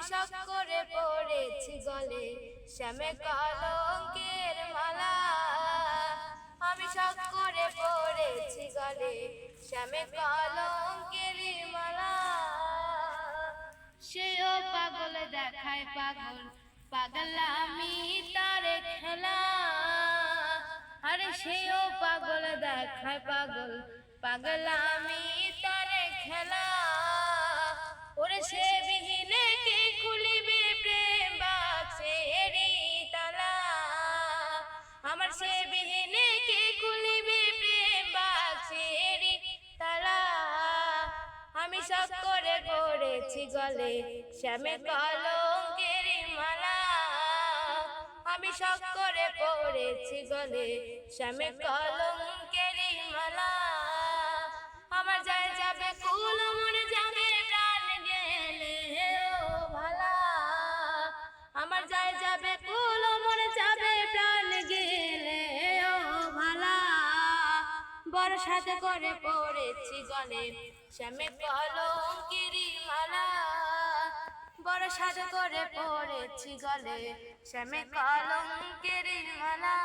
শখ করে পড়েছি গলে শ্যামে কলঙ্কের মালা, আমি শখ করে পড়েছি গলে শ্যামে কলঙ্কের মালা। সেও পাগল দেখায় পাগল, পাগলামি তারে খেলা। আরে সেও পাগল দেখায় পাগল, পাগলামি তারে খেলা। ওরে সে বিহীনে কে খুলিবে প্রেম বাক্সেরি তালা, আমার সে বিহীনে কে খুলিবে প্রেম বাক্সেরি তালা। আমি শখ করে পড়েছি গলে শ্যামে কলঙ্কের মালা, আমি শখ করে পড়েছি গলে শ্যামে কলঙ্কের মালা। আমার যায় যাবে কুল মরে যাবে প্রাণ গেলে ও ভালা, আমার যায় যাবে কুল মরে যাবে প্রাণ গেলে ও ভালা। বড় সাথে করে পড়েছি গলে শ্যামে কলঙ্কের মালা, বড় সাথে করে পড়েছি গলে শ্যামে কলঙ্কের মালা।